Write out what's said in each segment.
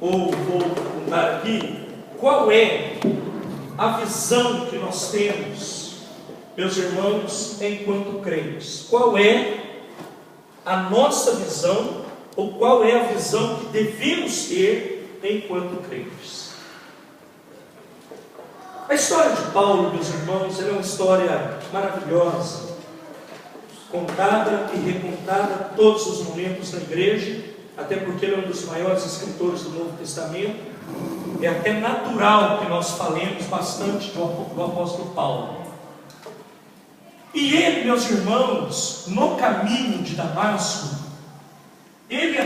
ou vou contar aqui, qual é a visão que nós temos, meus irmãos, enquanto crentes. Qual é a nossa visão, ou qual é a visão que devemos ter enquanto crentes. A história de Paulo, meus irmãos, ela é uma história maravilhosa, contada e recontada todos os momentos da igreja, até porque ele é um dos maiores escritores do Novo Testamento. É até natural que nós falemos bastante do apóstolo Paulo. E ele, meus irmãos, no caminho de Damasco, ele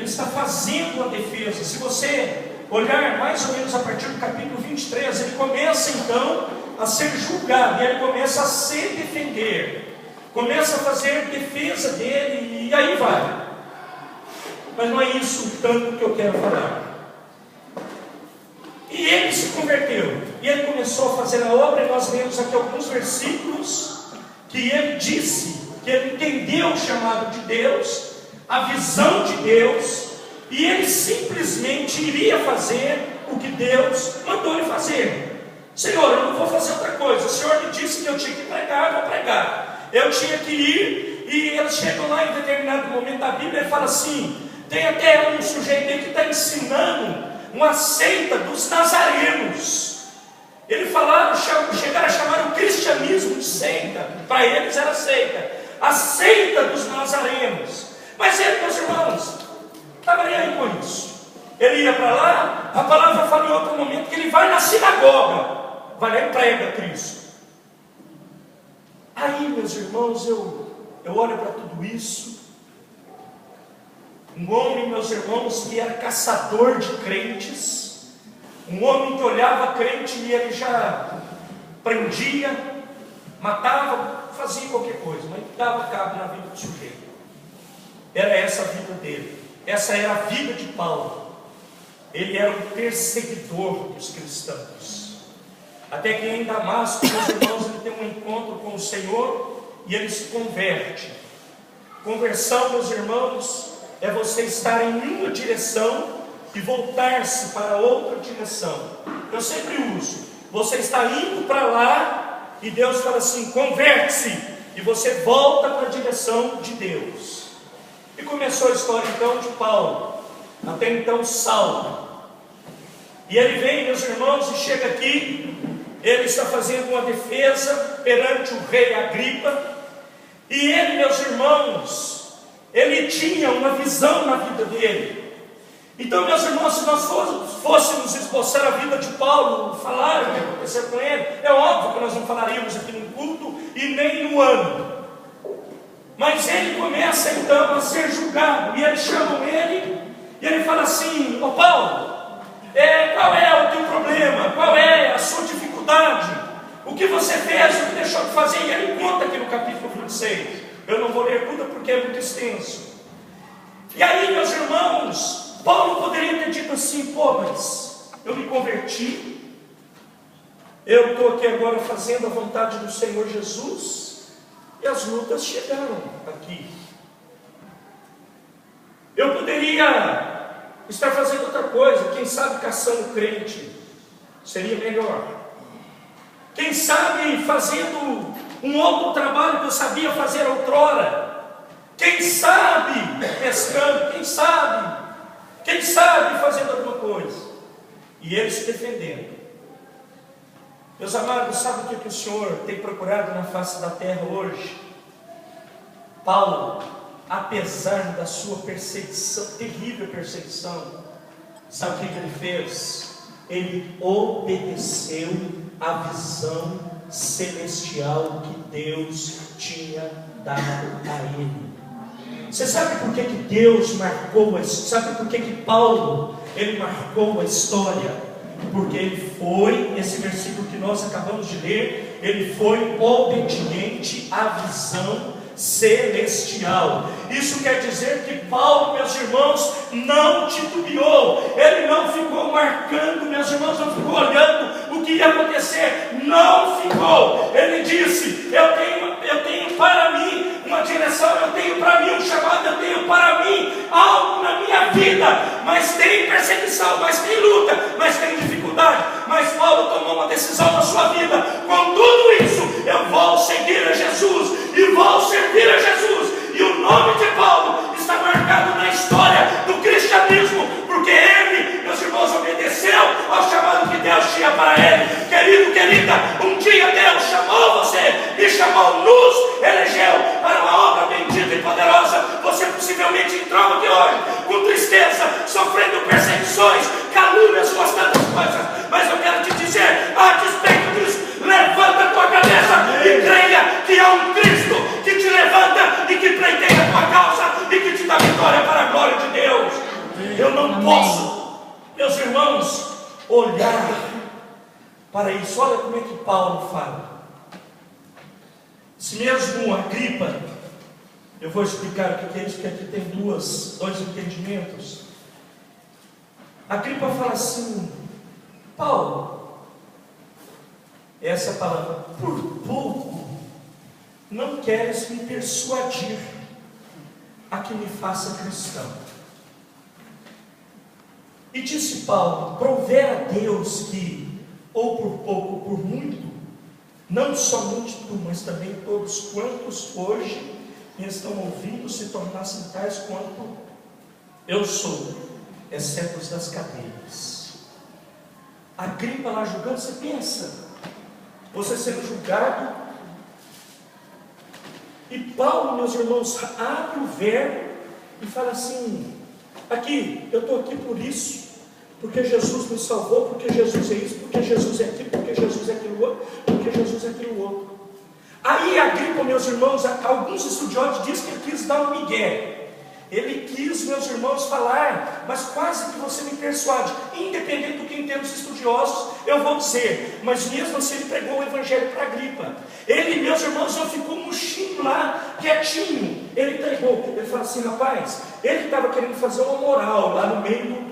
está fazendo a defesa. Se você olhar mais ou menos a partir do capítulo 23, ele começa então a ser julgado, e ele começa a se defender, começa a fazer defesa dele, e aí vai. Mas não é isso tanto que eu quero falar. E ele se converteu, e ele começou a fazer a obra, e nós lemos aqui alguns versículos que ele disse, que ele entendeu o chamado de Deus, a visão de Deus, e ele simplesmente iria fazer o que Deus mandou ele fazer. Senhor, eu não vou fazer outra coisa, o Senhor me disse que eu tinha que pregar, eu vou pregar. Eu tinha que ir, e eles chegam lá em determinado momento da Bíblia e fala assim, tem até um sujeito aí que está ensinando uma seita dos nazarenos. Ele falaram, chegaram a chamar o cristianismo de seita. Para eles era seita, a seita dos nazarenos. Mas ele, meus irmãos, estava nem aí com isso. Ele ia para lá, a palavra fala em outro momento que ele vai na sinagoga, vai lá e prega Cristo. Aí, meus irmãos, eu olho para tudo isso. Um homem, meus irmãos, que era caçador de crentes, um homem que olhava crente e ele já prendia, matava, fazia qualquer coisa, mas dava cabo na vida do sujeito. Era essa a vida dele, essa era a vida de Paulo. Ele era um perseguidor dos cristãos. Até que em Damasco, meus irmãos, ele tem um encontro com o Senhor e ele se converte. Conversão, meus irmãos, é você estar em uma direção e voltar-se para outra direção. Eu sempre uso, você está indo para lá e Deus fala assim, converte-se, e você volta para a direção de Deus. E começou a história então de Paulo, até então Saulo. E ele vem, meus irmãos, e chega aqui, ele está fazendo uma defesa perante o rei Agripa, e ele, meus irmãos, ele tinha uma visão na vida dele. Então, meus irmãos, se nós fôssemos esboçar a vida de Paulo, falar o que aconteceu com ele, é óbvio que nós não falaríamos aqui no culto e nem no ano. Mas ele começa então a ser julgado, e eles chamam ele, e ele fala assim, ô Paulo, qual é o teu problema? Qual é a sua dificuldade? O que você fez, o que deixou de fazer? E ele conta aqui no capítulo 26. Eu não vou ler tudo porque é muito extenso. E aí, meus irmãos, Paulo poderia ter dito assim, mas eu me converti, eu estou aqui agora fazendo a vontade do Senhor Jesus, e as lutas chegaram aqui. Eu poderia estar fazendo outra coisa, quem sabe caçando crente, seria melhor. Quem sabe fazendo um outro trabalho que eu sabia fazer outrora. Quem sabe pescando, quem sabe fazendo alguma coisa. E ele se defendendo. Meus amados, sabe o que o Senhor tem procurado na face da terra hoje? Paulo, apesar da sua perseguição, terrível perseguição, sabe o que ele fez? Ele obedeceu à visão celestial que Deus tinha dado a ele. Você sabe por que Deus marcou isso? Sabe por que Paulo, ele marcou a história? Porque ele foi, esse versículo que nós acabamos de ler, ele foi obediente à visão celestial. Isso quer dizer que Paulo, meus irmãos, não titubeou. Ele não ficou marcando, meus irmãos, não ficou olhando o que ia acontecer. Não ficou. Ele disse, eu tenho para mim uma direção, eu tenho para mim um chamado, eu tenho para mim algo na minha vida, mas tem perseguição, mas tem luta, mas tem dificuldade. Mas Paulo tomou uma decisão na sua vida: com tudo isso, eu vou seguir a Jesus e vou servir a Jesus. E o nome de Paulo está marcado na história do cristianismo, porque ele, meus irmãos, obedeceu ao chamado que Deus tinha para ele. Querido, querida, um dia Deus chamou você, me chamou, nos elegeu para uma obra bendita e poderosa. Você possivelmente entrou aqui hoje com tristeza, sofrendo perseguições, calúnias, umas tantas coisas, mas eu quero te dizer, a despeito disso, levanta a tua cabeça e creia que há um Cristo que te levanta e que pleiteia a tua causa e que te dá vitória para a glória de Deus. Eu não posso, meus irmãos, olhar para isso. Olha como é que Paulo fala. Se mesmo Agripa, eu vou explicar o que é isso, porque aqui tem dois entendimentos. Agripa fala assim: Paulo, essa palavra, por pouco não queres me persuadir a que me faça cristão. E disse Paulo: prover a Deus que, ou por pouco ou por muito, não somente tu, mas também todos quantos hoje me estão ouvindo se tornassem tais quanto eu sou, exceto os das cadeias. Agripa lá julgando, você pensa, você sendo julgado, e Paulo, meus irmãos, abre o verbo e fala assim: aqui, eu estou aqui por isso, porque Jesus me salvou, porque Jesus é isso, porque Jesus é aquilo, porque Jesus é aquilo outro, porque Jesus é aquilo outro. Aí Agripa, meus irmãos, alguns estudiosos dizem que ele quis dar um migué. Ele quis, meus irmãos, falar, mas quase que você me persuade. Independente do que entendem os estudiosos, eu vou dizer, mas mesmo assim ele pregou o evangelho para Agripa. Ele, meus irmãos, não ficou murchinho lá, quietinho. Ele pregou, ele fala assim: rapaz, ele estava querendo fazer uma moral lá no meio do